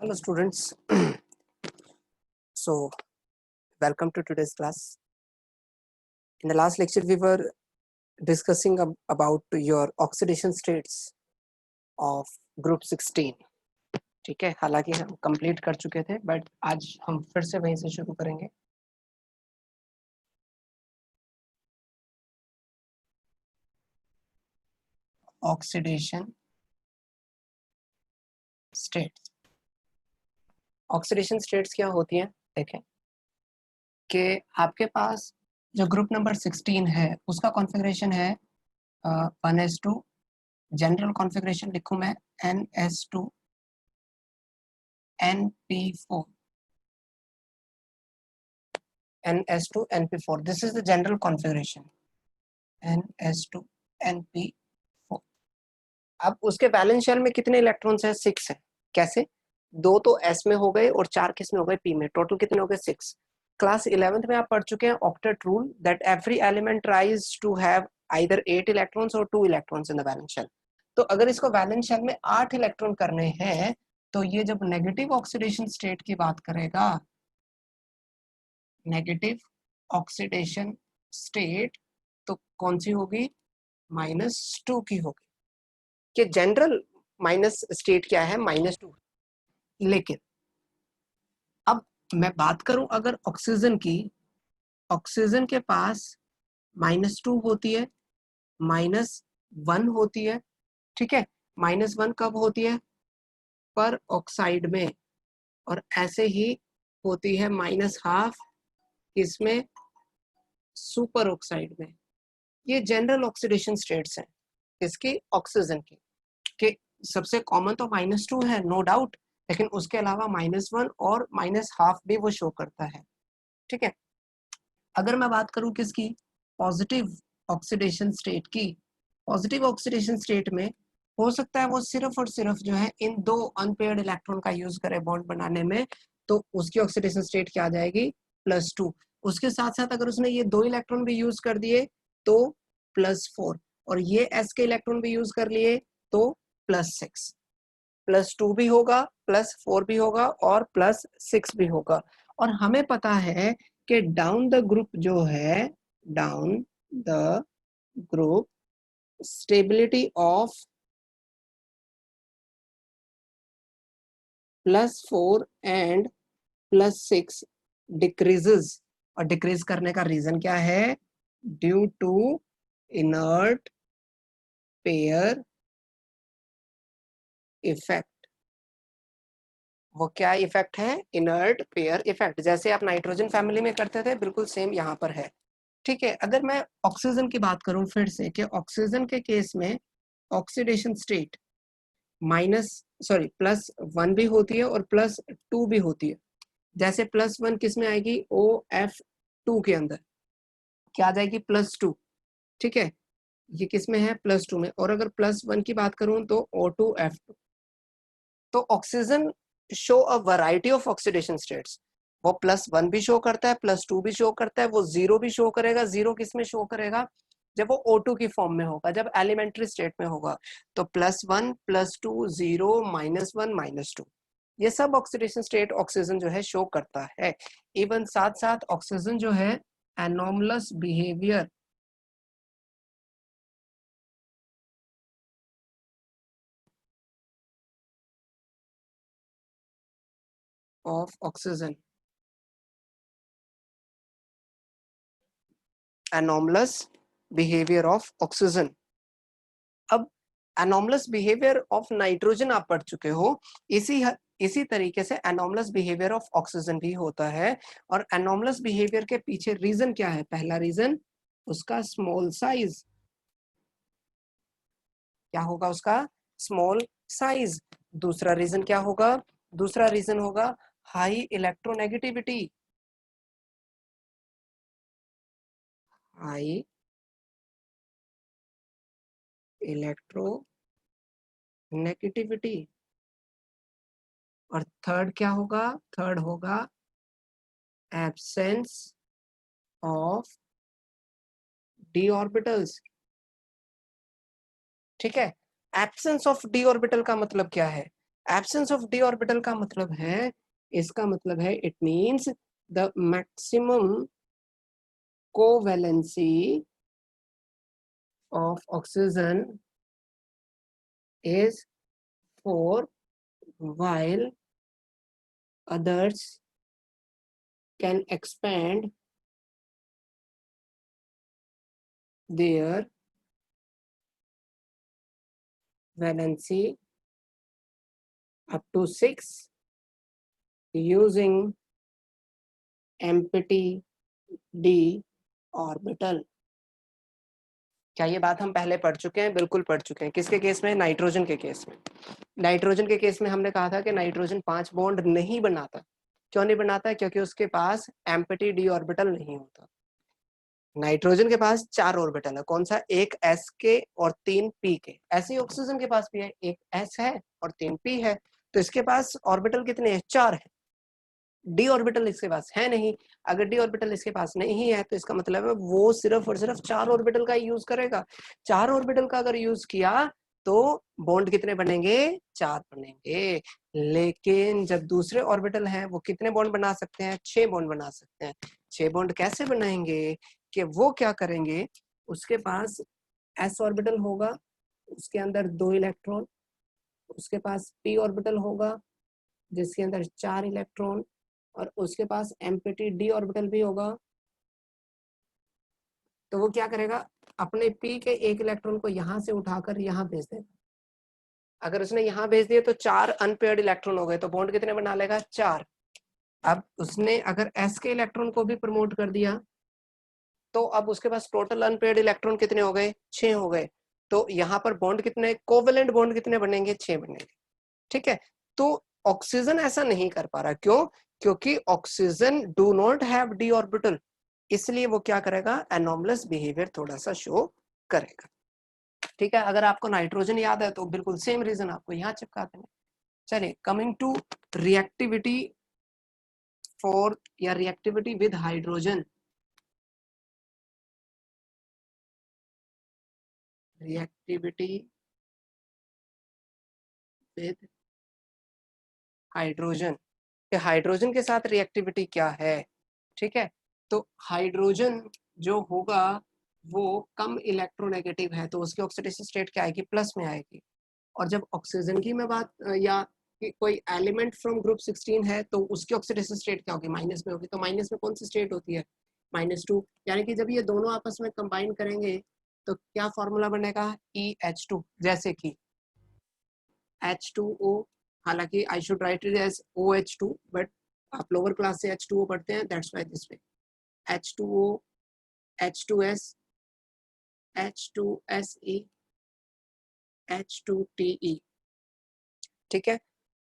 Hello students. So welcome to today's class. In the last lecture we were discussing about your oxidation states of group 16. ठीक है, हालांकि हम complete कर चुके थे बट आज हम फिर से वहीं से शुरू करेंगे. Oxidation states. ऑक्सीडेशन स्टेट्स क्या होती हैं? देखें कि आपके पास जो ग्रुप नंबर 16 है उसका कॉन्फ़िगरेशन है 1s2. जनरल कॉन्फ़िगरेशन लिखूं मैं NS2 NP4 NS2 NP4. This is the general configuration NS2 NP4. अब उसके वैलेंस शेल में कितने इलेक्ट्रॉन्स हैं? 6 है. कैसे? 2 तो S में हो गए और 4 किस में हो गए? P में. टोटल कितने हो गए? 6. क्लास 11th में आप पढ़ चुके हैं octet rule that every element tries to have either 8 electrons और 2 electrons in the valence shell. तो अगर इसको वैलेंस शेल में 8 इलेक्ट्रॉन करने हैं तो ये जब नेगेटिव ऑक्सीडेशन स्टेट की बात करेगा, नेगेटिव ऑक्सीडेशन स्टेट, तो कौन सी होगी? -2 की होगी. कि जनरल माइनस स्टेट क्या है? -2. लेकिन अब मैं बात करूं अगर ऑक्सीजन की, ऑक्सीजन के पास -2 होती है, -1 होती है. ठीक है, -1 कब होती है? पर ऑक्साइड में. और ऐसे ही होती है -12 इसमें, सुपर ऑक्साइड में. ये जनरल ऑक्सीडेशन स्टेट्स हैं इसकी, ऑक्सीजन की. कि सबसे कॉमन तो -2 है नो डाउट, लेकिन उसके अलावा -1 और -12 भी वो शो करता है. ठीक है. अगर मैं बात करूं किसकी? पॉजिटिव ऑक्सीडेशन स्टेट की. पॉजिटिव ऑक्सीडेशन स्टेट में हो सकता है वो सिर्फ और सिर्फ जो है इन 2 अनपेयर्ड इलेक्ट्रॉन का यूज करे बॉन्ड बनाने में, तो उसकी ऑक्सीडेशन स्टेट क्या आ जाएगी? +2. उसके साथ साथ अगर उसने ये 2 इलेक्ट्रॉन भी यूज कर दिए तो +4, और ये s के इलेक्ट्रॉन भी यूज कर लिए तो +6. +2 भी होगा, +4 भी होगा और +6 भी होगा. और हमें पता है कि डाउन द ग्रुप जो है, down the group stability of +4 and +6 decreases. और डिक्रीज करने का रीजन क्या है? Due to inert pair effect. वो क्या इफेक्ट है? Inert pair effect. जैसे आप नाइट्रोजन फैमिली में करते थे, बिल्कुल सेम यहाँ पर है. ठीक है. अगर मैं ऑक्सीजन की बात करूं फिर से, कि ऑक्सीजन के केस में ऑक्सीडेशन स्टेट +1 भी होती है और +2 भी होती है. जैसे +1 किस में आएगी? OF2 के अंदर क्या आ जाएगी? +2. ठीक है, ये किस में है? +2 में. और अगर +1 की बात करूं तो O2F2. तो oxygen show a variety of oxidation states. वो +1 भी शो करता है, +2 भी शो करता है, वो 0 भी शो करेगा. 0 किस में शो करेगा? जब वो O2 की फॉर्म में होगा, जब एलिमेंट्री स्टेट में होगा. तो +1 +2 0 -1 -2, ये सब ऑक्सीडेशन स्टेट ऑक्सीजन जो है शो करता है. इवन साथ साथ ऑक्सीजन जो है anomalous behaviour of oxygen, anomalous behaviour of oxygen. अब एनोमलस बिहेवियर ऑफ नाइट्रोजन आप पढ़ चुके हो. इसी तरीके से एनोमलस बिहेवियर ऑफ ऑक्सीजन भी होता है. और एनोमलस बिहेवियर के पीछे रीजन क्या है? पहला रीजन उसका स्मॉल साइज. क्या होगा उसका? Small size. दूसरा रीजन क्या होगा? दूसरा रीजन होगा हाई इलेक्ट्रोनेगेटिविटी. High electronegativity. और थर्ड क्या होगा? थर्ड होगा एब्सेंस ऑफ डी ऑर्बिटल्स. ठीक है. एब्सेंस ऑफ डी ऑर्बिटल का मतलब क्या है? एब्सेंस ऑफ डी ऑर्बिटल का मतलब है, इसका मतलब है it means the maximum covalency of oxygen is 4 while others can expand their valency up to 6 using empty d orbital। क्या ये बात हम पहले पढ़ चुके हैं? बिल्कुल पढ़ चुके हैं। किसके केस में? नाइट्रोजन के केस में। नाइट्रोजन के केस में हमने कहा था कि नाइट्रोजन 5 बॉन्ड नहीं बनाता। क्यों नहीं बनाता? क्योंकि उसके पास एम्प्टी डी ऑर्बिटल नहीं होता। नाइट्रोजन के पास 4 ऑर्बिटल है। कौन सा? एक एस के और 3 पी के। ऐसे ही ऑक्सीजन के पास भी है, एक एस है और 3 पी है। तो इसके पास ऑर्बिटल कितने हैं? 4 है। डी ऑर्बिटल इसके पास है नहीं। अगर डी ऑर्बिटल इसके पास नहीं है तो इसका मतलब है वो सिर्फ और सिर्फ 4 ऑर्बिटल का यूज करेगा। 4 ऑर्बिटल का अगर यूज किया तो बॉन्ड कितने बनेंगे? 4 बनेंगे। लेकिन जब दूसरे ऑर्बिटल हैं वो कितने बॉन्ड बना सकते हैं? 6 बॉन्ड बना सकते हैं। 6 बॉन्ड कैसे बनाएंगे? कि वो क्या करेंगे, उसके पास एस ऑर्बिटल होगा, उसके अंदर 2 इलेक्ट्रॉन, उसके पास पी ऑर्बिटल होगा जिसके अंदर 4 इलेक्ट्रॉन, और उसके पास एम्प्टी डी ऑर्बिटल भी होगा। तो वो क्या करेगा, अपने पी के 1 इलेक्ट्रॉन को यहां से उठाकर यहां भेज देगा। अगर उसने यहां भेज दिए तो 4 अनपेयर्ड इलेक्ट्रॉन हो गए, तो बॉन्ड कितने बना लेगा? 4। अब उसने अगर एस के इलेक्ट्रॉन को भी प्रमोट कर दिया तो अब उसके पास टोटल अनपेयर्ड इलेक्ट्रॉन कितने हो गए? 6 हो गए। तो यहाँ पर बॉन्ड कितने, कोवेलेंट बॉन्ड कितने बनेंगे? 6 बनेंगे। ठीक है। तो ऑक्सीजन ऐसा नहीं कर पा रहा। क्यों? क्योंकि oxygen do not have D orbital, इसलिए वो क्या करेगा? एनॉमलस बिहेवियर थोड़ा सा शो करेगा। ठीक है। अगर आपको नाइट्रोजन याद है तो बिल्कुल सेम रीजन आपको यहाँ चिपका देंगे। चलिए, कमिंग टू रिएक्टिविटी फॉर या reactivity with hydrogen. Reactivity with hydrogen, hydrogen के साथ रिएक्टिविटी क्या है? ठीक है। तो हाइड्रोजन जो होगा वो कम इलेक्ट्रोनेगेटिव है, तो उसकी ऑक्सीडेशन स्टेट क्या आएगी? प्लस में आएगी। और जब ऑक्सीजन की मैं बात या कि कोई एलिमेंट फ्रॉम ग्रुप 16 है तो उसकी ऑक्सीडेशन स्टेट क्या होगी? माइनस में होगी। तो माइनस में कौन सी स्टेट होती है? -2। यानी कि जब ये दोनों आपस में कंबाइन करेंगे तो क्या फॉर्मूला बनेगा? EH2। जैसे कि H2O, हालांकि I should write it as OH2, but आप लोअर क्लास से H2O पढ़ते हैं, that's why this way. H2O, H2S, H2SE, H2TE। ठीक है।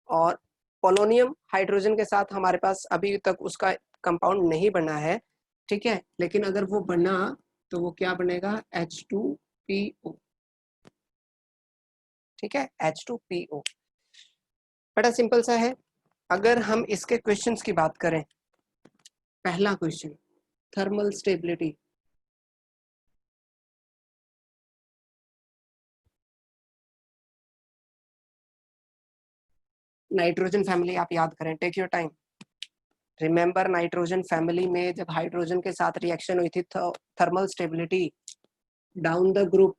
और पोलोनियम हाइड्रोजन के साथ हमारे पास अभी तक उसका कंपाउंड नहीं बना है। ठीक है। लेकिन अगर वो बना तो वो क्या बनेगा? H2PO। ठीक है, H2PO। बड़ा सिंपल सा है। अगर हम इसके क्वेश्चंस की बात करें, पहला question, thermal stability. Nitrogen family आप याद करें, take your time. Remember, nitrogen family में जब हाइड्रोजन के साथ रिएक्शन हुई थी तो thermal stability down the group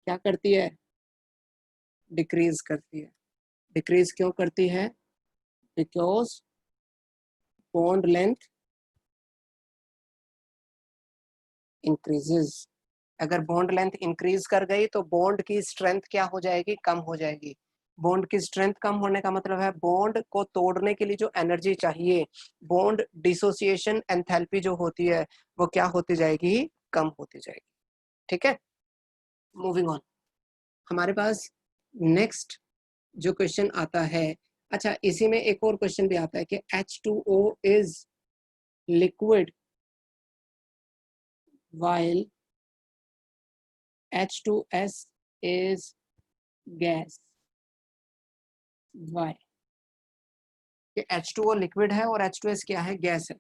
क्या करती है? डिक्रीज करती है। डिक्रीज क्यों करती है? Because bond length increases. अगर बॉन्ड लेंथ इंक्रीज कर गई तो बॉन्ड की स्ट्रेंथ क्या हो जाएगी? कम हो जाएगी। बॉन्ड की स्ट्रेंथ कम होने का मतलब है बॉन्ड को तोड़ने के लिए जो एनर्जी चाहिए, बॉन्ड डिसोसिएशन एंथैल्पी जो होती है वो क्या होती जाएगी? कम होती जाएगी। ठीक है। मूविंग ऑन, हमारे पास नेक्स्ट जो क्वेश्चन आता है, अच्छा इसी में एक और क्वेश्चन भी आता है कि H2O is liquid while H2S is gas। Why? कि H2O लिक्विड है और H2S क्या है? गैस है।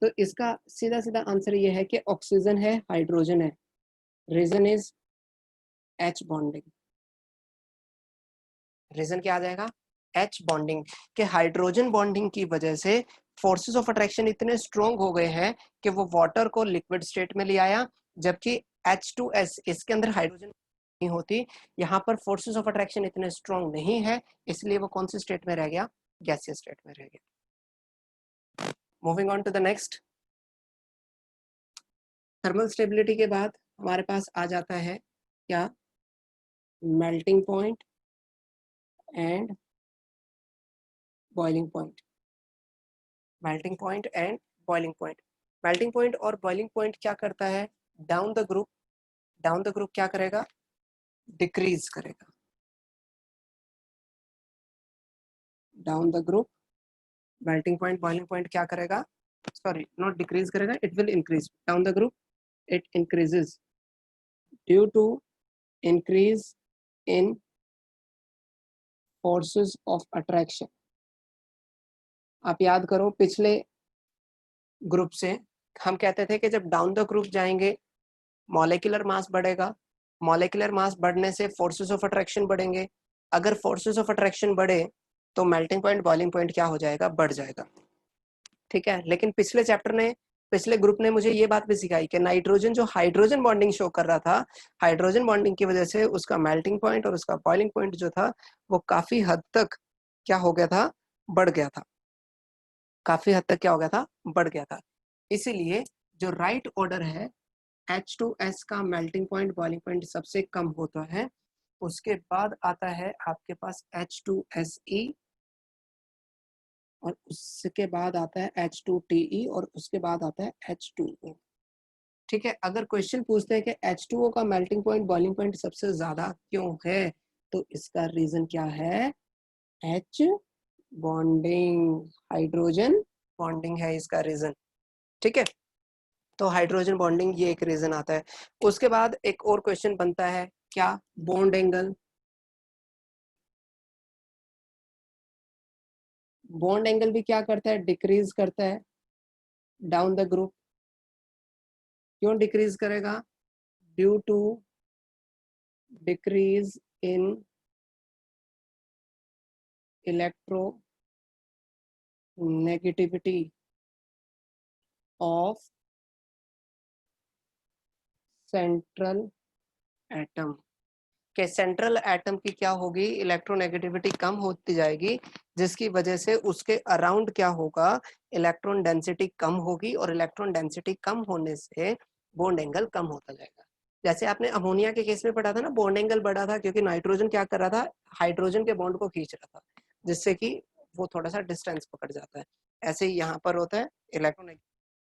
तो इसका सीधा सीधा आंसर ये है कि ऑक्सीजन है, हाइड्रोजन है। Reason is H bonding. Reason क्या आ जाएगा? H बॉन्डिंग के हाइड्रोजन बॉन्डिंग की वजह से फोर्सेस ऑफ अट्रैक्शन इतने स्ट्रॉन्ग हो गए हैं कि वो वाटर को लिक्विड स्टेट में ले आया, जबकि H2S इसके अंदर हाइड्रोजन नहीं होती, यहाँ पर फोर्सेस ऑफ अट्रैक्शन इतने स्ट्रॉन्ग नहीं है, इसलिए वो कौन सी स्टेट में रह गया? गैसियस स्टेट में रह गया। Moving on to the next, thermal stability के बाद हमारे पास आ जाता है क्या? Melting point and boiling point. Melting point and boiling point. Melting point और बॉइलिंग पॉइंट क्या करता है? डाउन द ग्रुप क्या करेगा? डिक्रीज करेगा। Down the group melting point boiling point क्या करेगा? सॉरी, नॉट डिक्रीज करेगा, it will increase. Down the group it increases due to increase in forces of attraction. आप याद करो पिछले ग्रुप से हम कहते थे कि जब डाउन द ग्रुप जाएंगे मॉलिक्यूलर मास बढ़ेगा, मॉलिक्यूलर मास बढ़ने से फोर्सेस ऑफ अट्रैक्शन बढ़ेंगे, अगर फोर्सेस ऑफ अट्रैक्शन बढ़े तो मेल्टिंग पॉइंट बॉइलिंग पॉइंट क्या हो जाएगा? बढ़ जाएगा। ठीक है, लेकिन पिछले ग्रुप ने मुझे ये बात भी सिखाई कि नाइट्रोजन जो हाइड्रोजन बॉन्डिंग शो कर रहा था, हाइड्रोजन बॉन्डिंग की वजह से उसका मेल्टिंग पॉइंट और उसका बॉइलिंग पॉइंट जो था वो काफी हद तक क्या हो गया था? बढ़ गया था। काफी हद तक क्या हो गया था? बढ़ गया था। इसीलिए जो राइट ऑर्डर है, H2S का मेल्टिंग पॉइंट बॉइलिंग पॉइंट सबसे कम होता है, उसके बाद आता है आपके पास H2SE, और उसके बाद आता है H2TE, और उसके बाद आता है H2O। ठीक है, अगर क्वेश्चन पूछते हैं कि H2O का मेल्टिंग पॉइंट बॉइलिंग पॉइंट सबसे ज्यादा क्यों है, तो इसका रीजन क्या है? H बॉन्डिंग, हाइड्रोजन बॉन्डिंग है इसका रीजन। ठीक है, तो हाइड्रोजन बॉन्डिंग ये एक रीजन आता है। उसके बाद एक और क्वेश्चन बनता है क्या? Bond angle. बॉन्ड एंगल भी क्या करता है? डिक्रीज करता है डाउन द ग्रुप। क्यों डिक्रीज करेगा? Due to decrease in electronegativity of central atom. के सेंट्रल एटम की क्या होगी? इलेक्ट्रोनेगेटिविटी कम होती जाएगी, जिसकी वजह से उसके अराउंड क्या होगा? इलेक्ट्रॉन डेंसिटी कम होगी, और इलेक्ट्रॉन डेंसिटी कम होने से बॉन्ड एंगल कम होता जाएगा। जैसे आपने अमोनिया के केस में पढ़ा था ना, बॉन्ड एंगल बढ़ा था क्योंकि नाइट्रोजन क्या कर रहा था? हाइड्रोजन के बॉन्ड को खींच रहा था, जिससे कि वो थोड़ा सा डिस्टेंस पकड़ जाता है। ऐसे ही यहाँ पर होता है, इलेक्ट्रॉन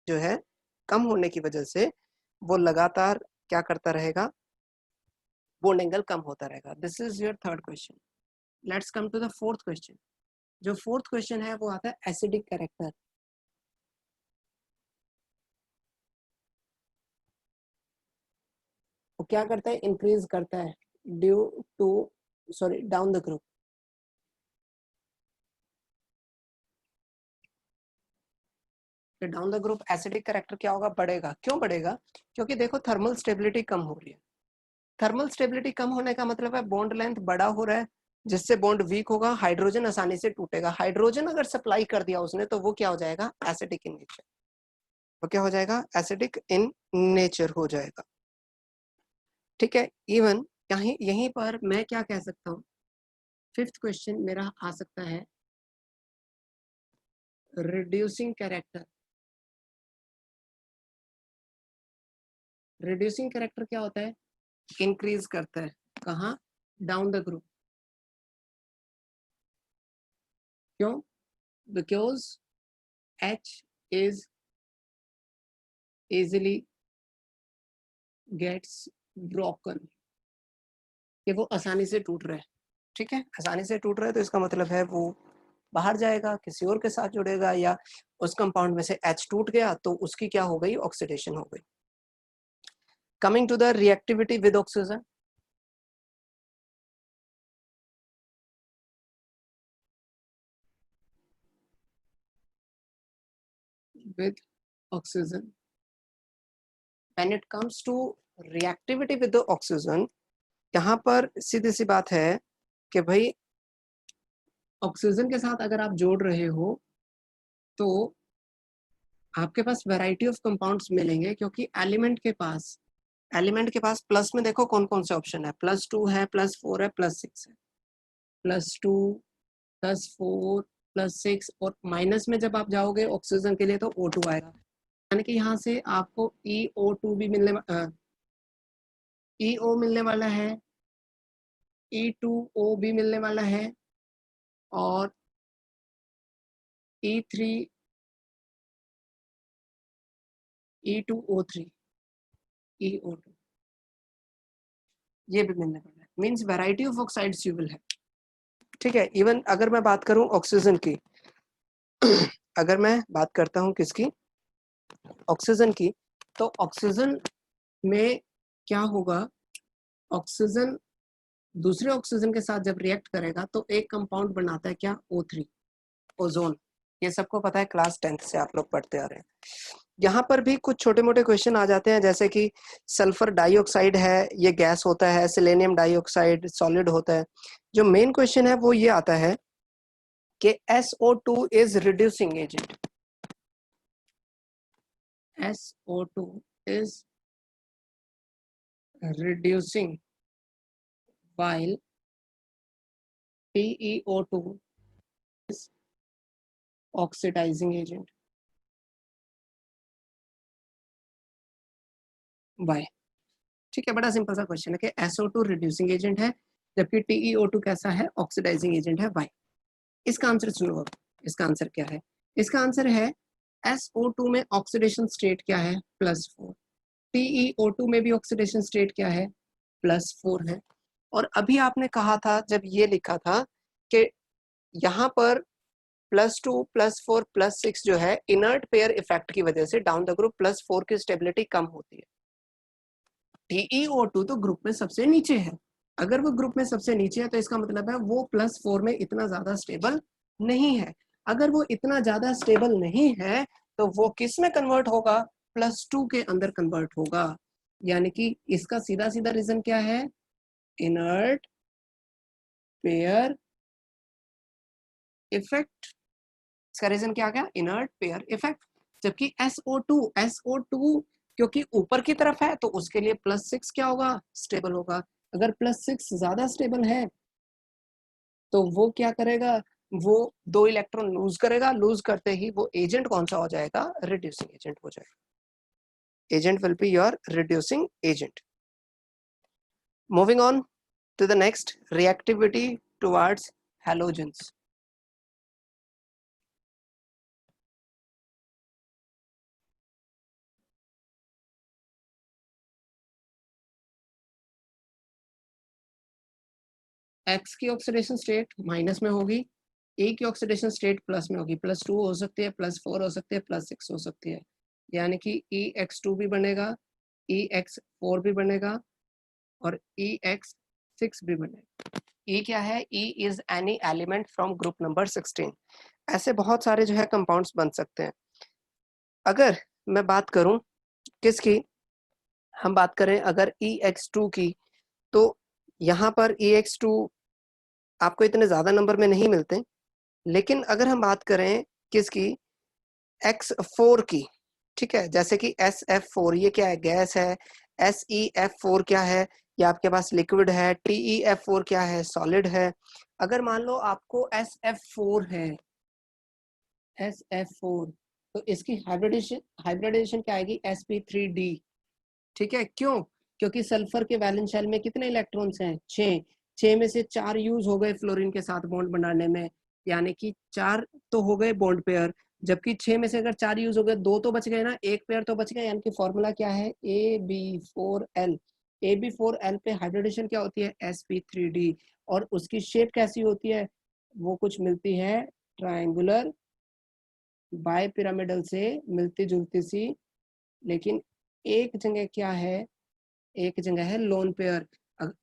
जो है कम होने की वजह से वो लगातार क्या करता रहेगा? बॉन्ड एंगल कम होता रहेगा। This is your third question. Let's come to the fourth question. जो फोर्थ क्वेश्चन है वो आता है एसिडिक कैरेक्टर। वो क्या करता है? इंक्रीज करता है due to, sorry, down the group. Down the group acidic character क्या होगा? बढ़ेगा। क्यों बढ़ेगा? क्योंकि देखो थर्मल स्टेबिलिटी कम हो रही है। थर्मल स्टेबिलिटी कम होने का मतलब है बॉन्ड लेंथ बड़ा हो रहा है, जिससे बॉन्ड वीक होगा, हाइड्रोजन आसानी से टूटेगा। हाइड्रोजन अगर सप्लाई कर दिया उसने तो वो क्या हो जाएगा? Acidic in nature. वो क्या हो जाएगा? एसिडिक इन नेचर हो जाएगा। ठीक है, इवन यहीं पर मैं क्या कह सकता हूँ? फिफ्थ क्वेश्चन मेरा आ सकता है रिड्यूसिंग कैरेक्टर। रिड्यूसिंग कैरेक्टर क्या होता है? इंक्रीज करता है। कहाँ? Down the group. क्यों? Because H is easily gets broken, कि वो आसानी से टूट रहा है। ठीक है, आसानी से टूट रहा है तो इसका मतलब है वो बाहर जाएगा, किसी और के साथ जुड़ेगा, या उस कंपाउंड में से H टूट गया तो उसकी क्या हो गई? ऑक्सीडेशन हो गई। Coming to the reactivity with oxygen. With oxygen, when it comes to reactivity with oxygen, यहाँ पर सीधी सी बात है कि भाई ऑक्सीजन के साथ अगर आप जोड़ रहे हो तो आपके पास वैरायटी ऑफ कंपाउंड्स मिलेंगे, क्योंकि एलिमेंट के पास प्लस में देखो कौन कौन से ऑप्शन है, +2 है, +4 है, +6 है, +2 +4 +6, और माइनस में जब आप जाओगे ऑक्सीजन के लिए तो O2 आएगा, यानी कि यहाँ से आपको EO2 भी EO मिलने वाला है, E2O भी मिलने वाला है, और E3 E2O3 EO2 ये भी मिलने वाला है। Means variety of oxides you will have. ठीक है, इवन अगर मैं बात करूं ऑक्सीजन की अगर मैं बात करता हूं किसकी, ऑक्सीजन की, तो ऑक्सीजन में क्या होगा, ऑक्सीजन दूसरे ऑक्सीजन के साथ जब रिएक्ट करेगा तो एक कंपाउंड बनाता है क्या, O3, ओजोन। ये सबको पता है, क्लास 10th से आप लोग पढ़ते आ रहे हैं। यहाँ पर भी कुछ छोटे मोटे क्वेश्चन आ जाते हैं, जैसे कि सल्फर डाइऑक्साइड है, ये गैस होता है, सेलेनियम डाइऑक्साइड सॉलिड होता है। जो मेन क्वेश्चन है वो ये आता है कि SO2 is reducing agent, SO2 is reducing while PeO2 is oxidizing agent. Why? ठीक है, बड़ा सिंपल सा क्वेश्चन है कि SO2 रिड्यूसिंग एजेंट है जबकि TeO2 कैसा है, ऑक्सीडाइजिंग एजेंट है। Why? इसका आंसर सुनो, इसका आंसर क्या है, इसका आंसर है SO2 में ऑक्सीडेशन स्टेट क्या है, +4, TeO2 में भी ऑक्सीडेशन स्टेट क्या है, +4 है। और अभी आपने कहा था जब ये लिखा था कि यहाँ पर +2 +4 +6 जो है इनर्ट पेयर इफेक्ट की वजह से डाउन द ग्रुप +4 की स्टेबिलिटी कम होती है। TeO2 तो ग्रुप में सबसे नीचे है, अगर वो ग्रुप में सबसे नीचे है तो इसका मतलब है वो +4 में इतना ज्यादा स्टेबल नहीं है। अगर वो इतना ज्यादा स्टेबल नहीं है तो वो किस में कन्वर्ट होगा, +2 के अंदर कन्वर्ट होगा। यानी कि इसका सीधा सीधा रीजन क्या है, इनर्ट पेयर इफेक्ट। इसका रीजन क्या आ गया, इनर्ट पेयर इफेक्ट। जबकि SO2 क्योंकि ऊपर की तरफ है तो उसके लिए +6 क्या होगा, स्टेबल होगा। अगर +6 ज्यादा स्टेबल है तो वो क्या करेगा, वो 2 इलेक्ट्रॉन लूज करेगा, लूज करते ही वो एजेंट कौन सा हो जाएगा, रिड्यूसिंग एजेंट हो जाएगा। Agent will be your reducing agent. Moving on to the next, reactivity towards halogens. X की ऑक्सीडेशन स्टेट माइनस में होगी, A की ऑक्सीडेशन स्टेट प्लस में होगी, +2 हो सकती है, +4 हो सकती है, +6 हो सकती है। यानी कि EX2 भी बनेगा, EX4 भी बनेगा और EX6 भी बनेगा। E क्या है, E is any element from group number 16। ऐसे बहुत सारे जो है कंपाउंड्स बन सकते हैं। अगर मैं बात करूं किसकी, हम बात करें अगर EX2 की, तो यहाँ पर EX2 आपको इतने ज्यादा नंबर में नहीं मिलते, लेकिन अगर हम बात करें किसकी, X4 की, ठीक है, जैसे कि SF4 ये क्या है, गैस है, SEF4 क्या है, ये आपके पास लिक्विड है, TEF4 क्या है, सॉलिड है। अगर मान लो आपको SF4 है, SF4, तो इसकी हाइब्रिडाइजेशन क्या आएगी, sp3d। ठीक है, क्यों, क्योंकि सल्फर के वैलेंस शेल में कितने इलेक्ट्रॉन्स हैं, 6 में से 4 यूज हो गए फ्लोरीन के साथ बॉन्ड बनाने में, यानी कि 4 तो हो गए बॉन्ड पेयर, जबकि 6 में से अगर 4 यूज हो गए, 2 तो बच गए ना, एक पेयर तो बच गया। यानी कि फॉर्मूला क्या है, AB4L। AB4L पे हाइब्रिडेशन क्या होती है, sp3d। और उसकी शेप कैसी होती है, वो कुछ मिलती है ट्रायंगुलर बाय पिरामिडल से मिलती जुलती सी, लेकिन एक जगह क्या है, एक जगह है लोन पेयर,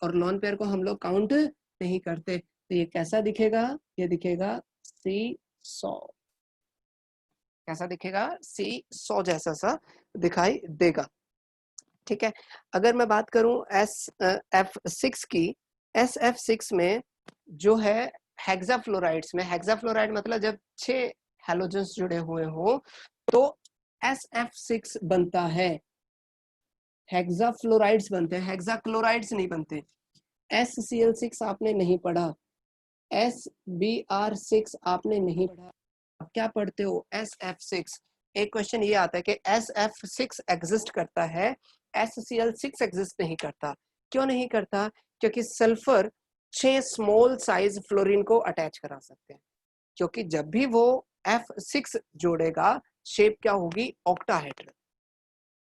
और लोन पेयर को हम लोग काउंट नहीं करते। तो ये कैसा दिखेगा, ये दिखेगा C100, कैसा दिखेगा, C100 जैसा सा दिखाई देगा। ठीक है, अगर मैं बात करूं SF6 की, SF6 में जो है हेक्साफ्लोराइड्स में, हेक्साफ्लोराइड मतलब जब 6 हैलोजेंस जुड़े हुए हो तो SF6 बनता है, हेक्साफ्लोराइड्स बनते हैं, हेक्साक्लोराइड्स नहीं बनते। SCl6 आपने नहीं पढ़ा, SBr6 आपने नहीं पढ़ा, आप क्या पढ़ते हो? SF6। एक क्वेश्चन ये आता है कि SF6 एग्जिस्ट करता है, SCl6 एग्जिस्ट नहीं करता। क्यों नहीं करता? क्योंकि सल्फर 6 स्मॉल साइज फ्लोरीन को अटैच करा सकते हैं, क्योंकि जब भी वो F6 जोड़ेगा शेप क्या होगी? ऑक्टाहेड्रल।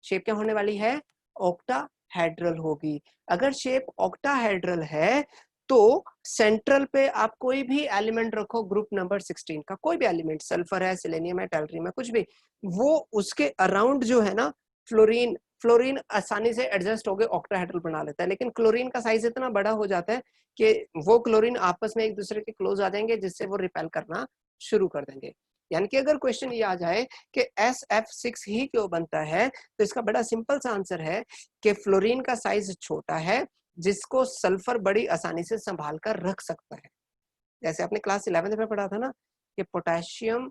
शेप क्या होने वाली है? ऑक्टाहेड्रल होगी। अगर शेप ऑक्टाहेड्रल है तो सेंट्रल पे आप कोई भी एलिमेंट रखो, ग्रुप नंबर 16 का कोई भी एलिमेंट, सल्फर है, सेलेनियम है, टैल्ट्रियम है, कुछ भी, वो उसके अराउंड जो है ना फ्लोरीन, फ्लोरीन आसानी से एडजस्ट होकर ऑक्टाहेड्रल बना लेता है। लेकिन क्लोरीन का साइज इतना बड़ा हो जाता है कि वो क्लोरीन आपस में एक दूसरे के क्लोज आ जाएंगे, जिससे वो रिपेल करना शुरू कर देंगे। यानी कि अगर क्वेश्चन ये आ जाए कि SF6 ही क्यों बनता है, तो इसका बड़ा सिंपल सा आंसर है कि फ्लोरीन का साइज छोटा है, जिसको सल्फर बड़ी आसानी से संभाल कर रख सकता है। जैसे आपने क्लास 11 में पढ़ा था ना कि पोटेशियम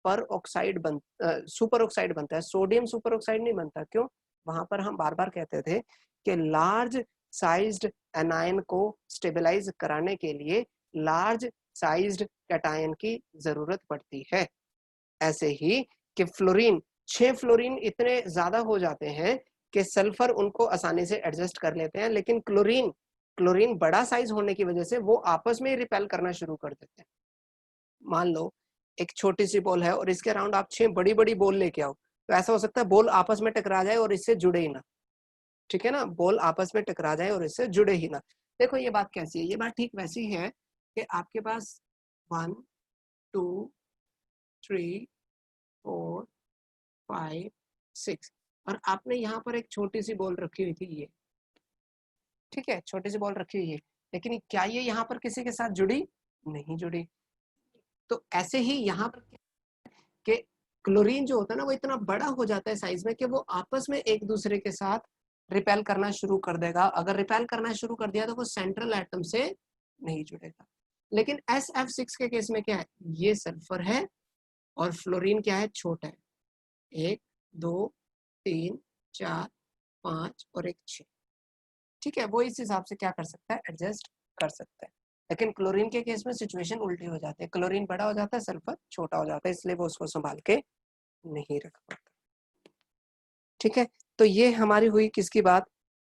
पर ऑक्साइड सुपर ऑक्साइड बनता है, सोडियम सुपर ऑक्साइड नहीं बनता। क्यों? वहां पर हम बार बार कहते थे कि लार्ज साइज्ड एनायन को स्टेबलाइज कराने के लिए लार्ज साइज्ड कैटायन की जरूरत पड़ती है। ऐसे ही कि फ्लोरीन, 6 फ्लोरीन इतने ज्यादा हो जाते हैं कि सल्फर उनको आसानी से एडजस्ट कर लेते हैं, लेकिन क्लोरीन, क्लोरीन बड़ा साइज होने की वजह से वो आपस में ही रिपेल करना शुरू कर देते हैं। मान लो एक छोटी सी बॉल है और इसके अराउंड आप 6 बड़ी बड़ी बॉल लेके आओ, तो ऐसा हो सकता है बॉल आपस में टकरा जाए और इससे जुड़े ही ना। ठीक है ना, बॉल आपस में टकरा जाए और इससे जुड़े ही ना। देखो ये बात कैसी है? ये बात ठीक वैसी है कि आपके पास 1 2 3 4 5 6 और आपने यहाँ पर एक छोटी सी बॉल रखी हुई थी ये, ठीक है, छोटी सी बॉल रखी हुई है, लेकिन क्या ये यहाँ पर किसी के साथ जुड़ी? नहीं जुड़ी। तो ऐसे ही यहाँ पर कि क्लोरीन जो होता है ना वो इतना बड़ा हो जाता है साइज में कि वो आपस में एक दूसरे के साथ रिपेल करना शुरू कर देगा। अगर रिपेल करना शुरू कर दिया तो वो सेंट्रल एटम से नहीं जुड़ेगा। लेकिन SF6 के केस में क्या है? ये सल्फर है और फ्लोरीन क्या है? छोटा है, 1 2 3 4 5 और एक 6। ठीक है, वो इस हिसाब से क्या कर सकता है? एडजस्ट कर सकता है। लेकिन क्लोरीन के केस में सिचुएशन उल्टी हो जाती है, क्लोरीन बड़ा हो जाता है, सल्फर छोटा हो जाता है, इसलिए वो उसको संभाल के नहीं रख पाता। ठीक है, तो ये हमारी हुई किसकी बात?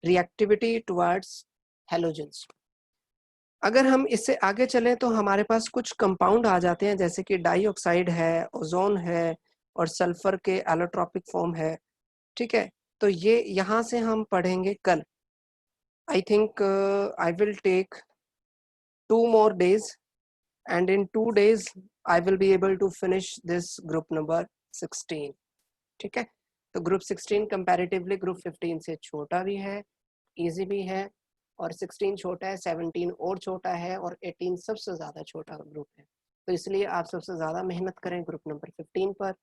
Reactivity towards halogens. अगर हम इससे आगे चलें तो हमारे पास कुछ कंपाउंड आ जाते हैं, जैसे कि डाइऑक्साइड है, ओजोन है और सल्फर के एलोट्रोपिक फॉर्म है। ठीक है, तो ये यहाँ से हम पढ़ेंगे कल। I think I will take 2 more days, and in 2 days I will be able to finish this group number 16. ठीक है, तो ग्रुप 16 कंपैरेटिवली ग्रुप 15 से छोटा भी है, इजी भी है, और 16 छोटा है, 17 और छोटा है, और 18 सबसे ज़्यादा छोटा ग्रुप है। तो इसलिए आप सबसे ज़्यादा मेहनत करें ग्रुप नंबर 15 पर।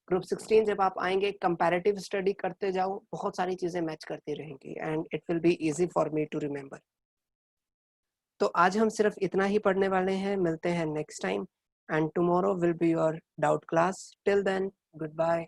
ग्रुप 16 जब आप आएंगे, कंपैरेटिव स्टडी करते जाओ, बहुत सारी चीज़ें मैच करती रहेंगी and it will be easy for me to remember. तो आज हम सिर्फ इतना ही पढ़ने वाले हैं, मिलते हैं next time, and tomorrow will be your doubt class. Till then, good bye.